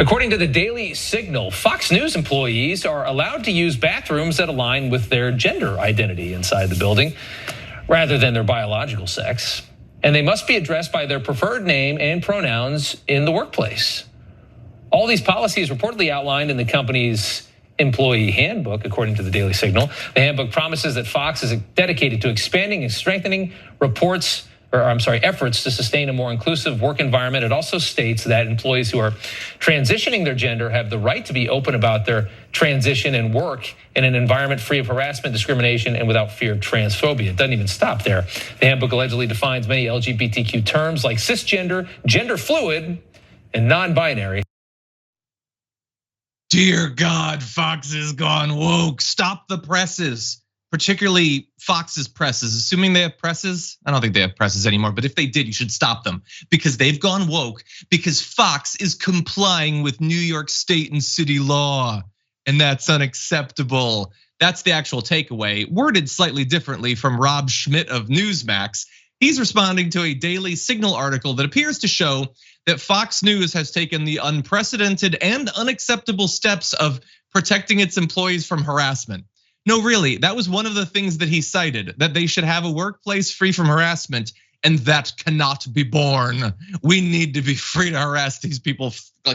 According to the Daily Signal, Fox News employees are allowed to use bathrooms that align with their gender identity inside the building rather than their biological sex. And they must be addressed by their preferred name and pronouns in the workplace. All these policies reportedly outlined in the company's employee handbook, according to the Daily Signal. The handbook promises that Fox is dedicated to expanding and strengthening efforts to sustain a more inclusive work environment. It also states that employees who are transitioning their gender have the right to be open about their transition and work in an environment free of harassment, discrimination, and without fear of transphobia. It doesn't even stop there. The handbook allegedly defines many LGBTQ terms like cisgender, gender fluid, and non-binary. Dear God, Fox has gone woke. Stop the presses, particularly Fox's presses. Assuming they have presses, I don't think they have presses anymore, but if they did, you should stop them because they've gone woke because Fox is complying with New York state and city law, and that's unacceptable. That's the actual takeaway, worded slightly differently from Rob Schmidt of Newsmax. He's responding to a Daily Signal article that appears to show that Fox News has taken the unprecedented and unacceptable steps of protecting its employees from harassment. No, really, that was one of the things that he cited, that they should have a workplace free from harassment, and that cannot be borne. We need to be free to harass these people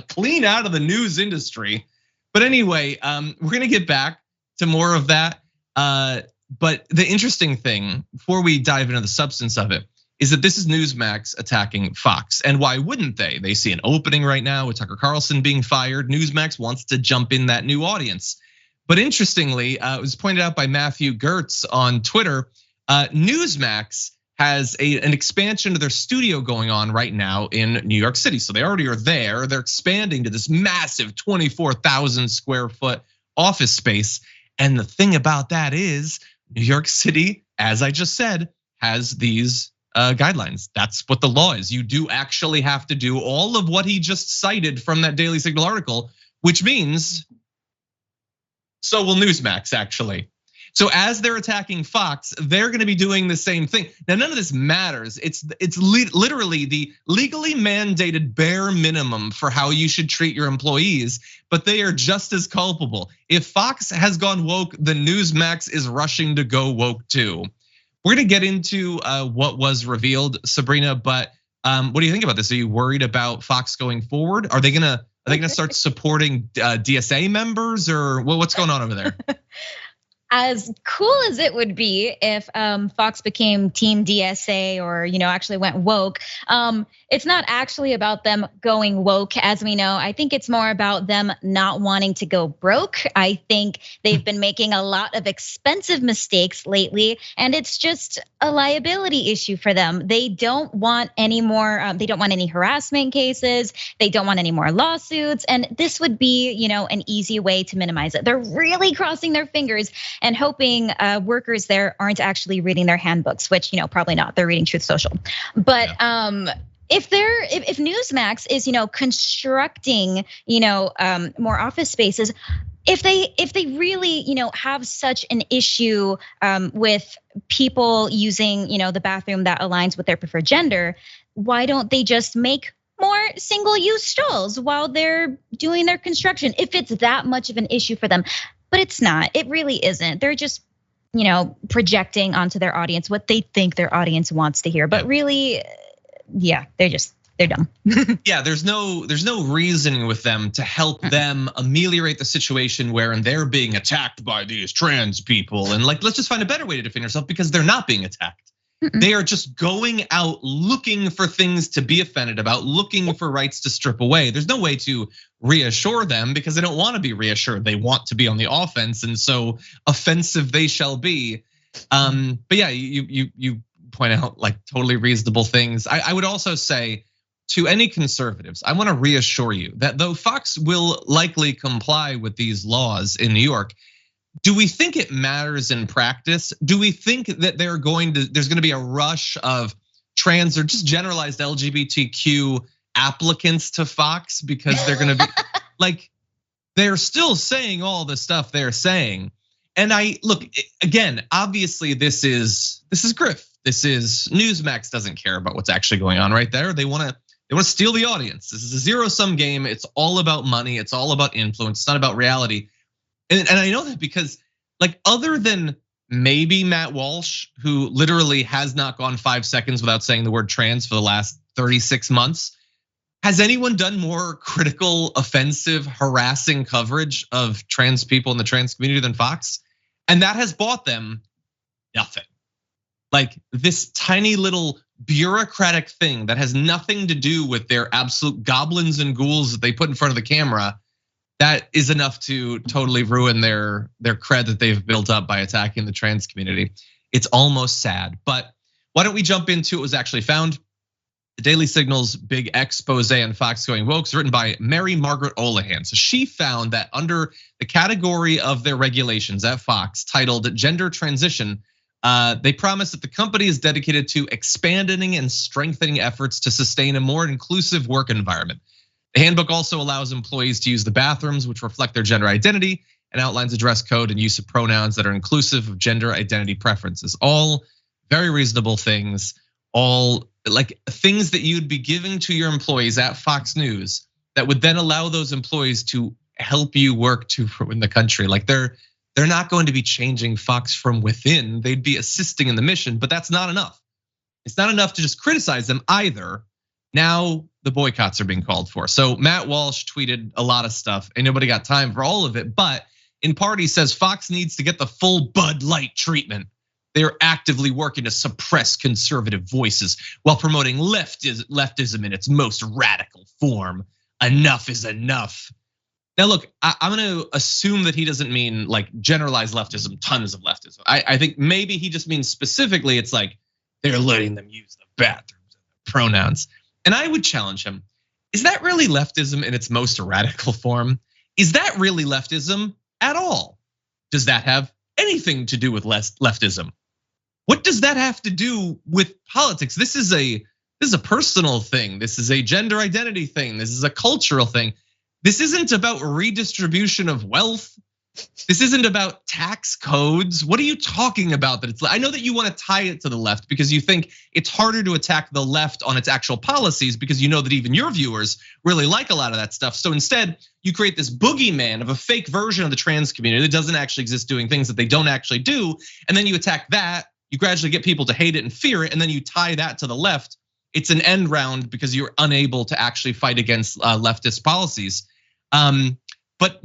clean out of the news industry. But anyway, we're gonna get back to more of that. But the interesting thing, before we dive into the substance of it, is that this is Newsmax attacking Fox. And why wouldn't they? They see an opening right now with Tucker Carlson being fired. Newsmax wants to jump in that new audience. But interestingly, it was pointed out by Matthew Gertz on Twitter, Newsmax has an expansion of their studio going on right now in New York City. So they already are there. They're expanding to this massive 24,000 square foot office space. And the thing about that is New York City, as I just said, has these guidelines. That's what the law is. You do actually have to do all of what he just cited from that Daily Signal article, which means so will Newsmax actually. So as they're attacking Fox, they're gonna be doing the same thing. Now, none of this matters. It's literally the legally mandated bare minimum for how you should treat your employees, but they are just as culpable. If Fox has gone woke, the Newsmax is rushing to go woke too. We're gonna get into what was revealed, Sabrina, but what do you think about this? Are you worried about Fox going forward? Are they gonna start supporting DSA members, or what's going on over there? As cool as it would be if Fox became Team DSA or actually went woke, it's not actually about them going woke, as we know. I think it's more about them not wanting to go broke. I think they've been making a lot of expensive mistakes lately, and it's just a liability issue for them. They don't want any more. They don't want any harassment cases. They don't want any more lawsuits, and this would be, an easy way to minimize it. They're really crossing their fingers and hoping workers there aren't actually reading their handbooks, which probably not. They're reading Truth Social, but if Newsmax is constructing more office spaces, if they really have such an issue with people using the bathroom that aligns with their preferred gender, why don't they just make more single-use stalls while they're doing their construction if it's that much of an issue for them? But it's not. It really isn't. They're just, projecting onto their audience what they think their audience wants to hear. But really, yeah, they're dumb. Yeah, there's no reasoning with them to help them ameliorate the situation wherein they're being attacked by these trans people. And let's just find a better way to defend yourself because they're not being attacked. They are just going out looking for things to be offended about, looking for rights to strip away. There's no way to reassure them because they don't want to be reassured. They want to be on the offense, and so offensive they shall be. But yeah, you point out totally reasonable things. I would also say to any conservatives, I want to reassure you that though Fox will likely comply with these laws in New York, do we think it matters in practice? Do we think that there's going to be a rush of trans or just generalized LGBTQ applicants to Fox because they're going to be they're still saying all the stuff they're saying. And look, again, obviously this is grift. This is Newsmax doesn't care about what's actually going on right there. They want to They want to steal the audience. This is a zero-sum game. It's all about money. It's all about influence. It's not about reality. And I know that because, like, other than maybe Matt Walsh, who literally has not gone 5 seconds without saying the word trans for the last 36 months, has anyone done more critical, offensive, harassing coverage of trans people in the trans community than Fox? And that has bought them nothing. Like, this tiny little bureaucratic thing that has nothing to do with their absolute goblins and ghouls that they put in front of the camera, that is enough to totally ruin their cred that they've built up by attacking the trans community. It's almost sad, but why don't we jump into what was actually found? The Daily Signal's big expose on Fox going woke is written by Mary Margaret Olahan. So she found that under the category of their regulations at Fox titled gender transition, they promise that the company is dedicated to expanding and strengthening efforts to sustain a more inclusive work environment. The handbook also allows employees to use the bathrooms, which reflect their gender identity, and outlines a dress code and use of pronouns that are inclusive of gender identity preferences. All very reasonable things, all like things that you'd be giving to your employees at Fox News that would then allow those employees to help you work to in the country. Like they're not going to be changing Fox from within. They'd be assisting in the mission, but that's not enough. It's not enough to just criticize them either. Now the boycotts are being called for. So Matt Walsh tweeted a lot of stuff and nobody got time for all of it, but in part he says Fox needs to get the full Bud Light treatment. They are actively working to suppress conservative voices while promoting leftism in its most radical form. Enough is enough. Now, look, I'm gonna assume that he doesn't mean like generalized leftism, tons of leftism. I think maybe he just means specifically it's like they're letting them use the bathrooms and the pronouns. And I would challenge him, is that really leftism in its most radical form? Is that really leftism at all? Does that have anything to do with leftism? What does that have to do with politics? This is a personal thing. This is a gender identity thing. This is a cultural thing. This isn't about redistribution of wealth. This isn't about tax codes. What are you talking about? That it's, I know that you want to tie it to the left because you think it's harder to attack the left on its actual policies because you know that even your viewers really like a lot of that stuff. So instead, you create this boogeyman of a fake version of the trans community that doesn't actually exist, doing things that they don't actually do. And then you attack that. You gradually get people to hate it and fear it, and then you tie that to the left. It's an end round because you're unable to actually fight against leftist policies. But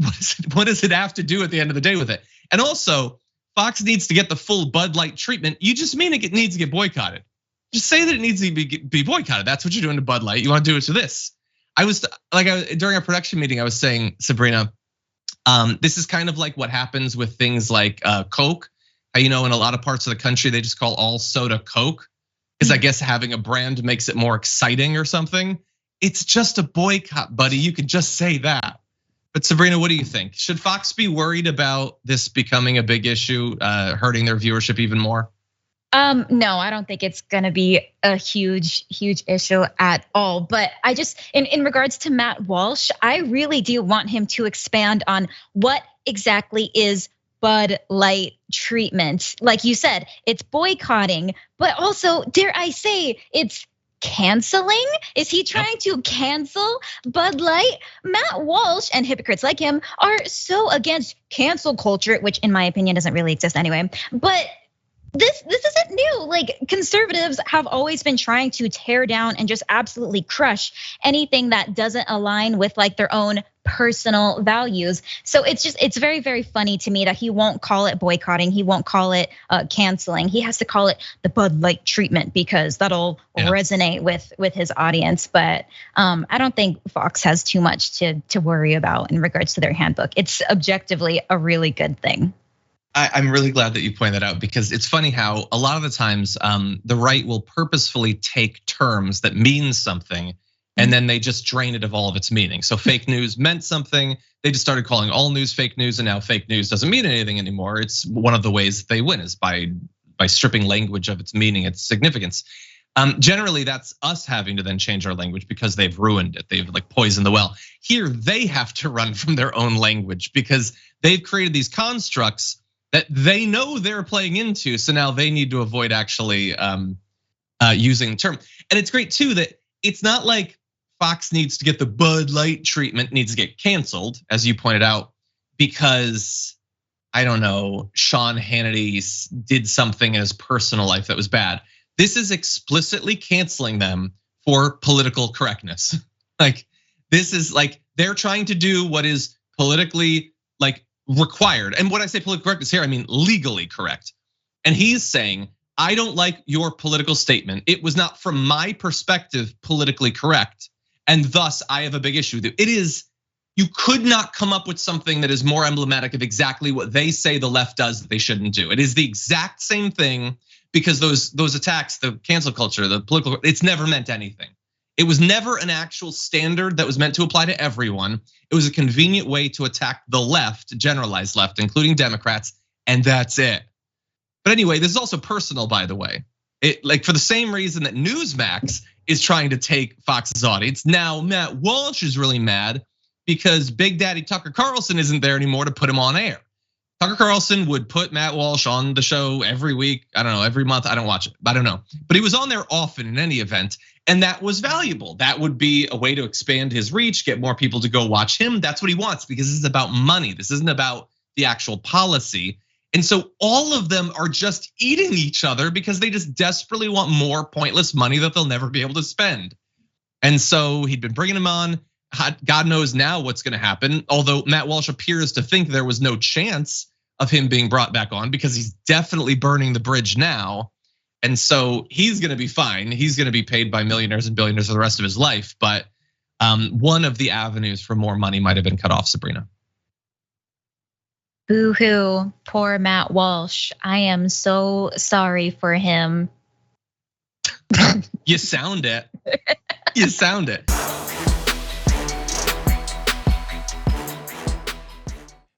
what does it have to do at the end of the day with it? And also, Fox needs to get the full Bud Light treatment. You just mean it needs to get boycotted. Just say that it needs to be boycotted. That's what you're doing to Bud Light. You want to do it to this. During our production meeting, I was saying, Sabrina, this is kind of like what happens with things like Coke. You know, in a lot of parts of the country, they just call all soda Coke because I guess having a brand makes it more exciting or something. It's just a boycott, buddy. You could just say that. But Sabrina, what do you think? Should Fox be worried about this becoming a big issue, hurting their viewership even more? No, I don't think it's gonna be a huge issue at all. But I just, in regards to Matt Walsh, I really do want him to expand on what exactly is Bud Light treatment. Like you said, it's boycotting, but also, dare I say, it's canceling? Is he trying to cancel Bud Light? Matt Walsh and hypocrites like him are so against cancel culture, which in my opinion doesn't really exist anyway. But this isn't new. Like conservatives have always been trying to tear down and just absolutely crush anything that doesn't align with like their own personal values. So it's very, very funny to me that he won't call it boycotting. He won't call it canceling. He has to call it the Bud Light treatment because that'll resonate with his audience. But I don't think Fox has too much to worry about in regards to their handbook. It's objectively a really good thing. I'm really glad that you point that out because it's funny how a lot of the times the right will purposefully take terms that mean something and then they just drain it of all of its meaning. So fake news meant something. They just started calling all news fake news, and now fake news doesn't mean anything anymore. It's one of the ways that they win is by stripping language of its meaning, its significance. Generally, that's us having to then change our language because they've ruined it. They've like poisoned the well. Here, they have to run from their own language because they've created these constructs that they know they're playing into. So now they need to avoid actually using the term. And it's great too that it's not like Fox needs to get the Bud Light treatment, needs to get canceled, as you pointed out, because I don't know, Sean Hannity did something in his personal life that was bad. This is explicitly canceling them for political correctness. Like, this is like, they're trying to do what is politically like required. And when I say political correctness here, I mean legally correct. And he's saying, I don't like your political statement. It was not from my perspective politically correct. And thus I have a big issue with it. It is, you could not come up with something that is more emblematic of exactly what they say the left does that they shouldn't do. It is the exact same thing, because those attacks, the cancel culture, the political, it's never meant anything. It was never an actual standard that was meant to apply to everyone. It was a convenient way to attack the left, generalized left, including Democrats, and that's it. But anyway, this is also personal, by the way. It, like, for the same reason that Newsmax is trying to take Fox's audience. Now Matt Walsh is really mad because Big Daddy Tucker Carlson isn't there anymore to put him on air. Tucker Carlson would put Matt Walsh on the show every week. I don't know, every month. I don't watch it, I don't know. But he was on there often in any event, and that was valuable. That would be a way to expand his reach, get more people to go watch him. That's what he wants, because this is about money. This isn't about the actual policy. And so all of them are just eating each other because they just desperately want more pointless money that they'll never be able to spend. And so he'd been bringing him on. God knows now what's going to happen. Although Matt Walsh appears to think there was no chance of him being brought back on, because he's definitely burning the bridge now. And so he's going to be fine. He's going to be paid by millionaires and billionaires for the rest of his life. But one of the avenues for more money might have been cut off, Sabrina. Boo-hoo, poor Matt Walsh. I am so sorry for him. You sound it. You sound it.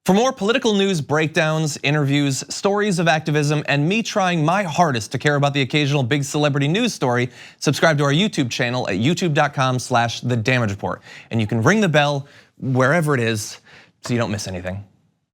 For more political news breakdowns, interviews, stories of activism, and me trying my hardest to care about the occasional big celebrity news story, subscribe to our YouTube channel at youtube.com/The Damage Report. And you can ring the bell wherever it is so you don't miss anything.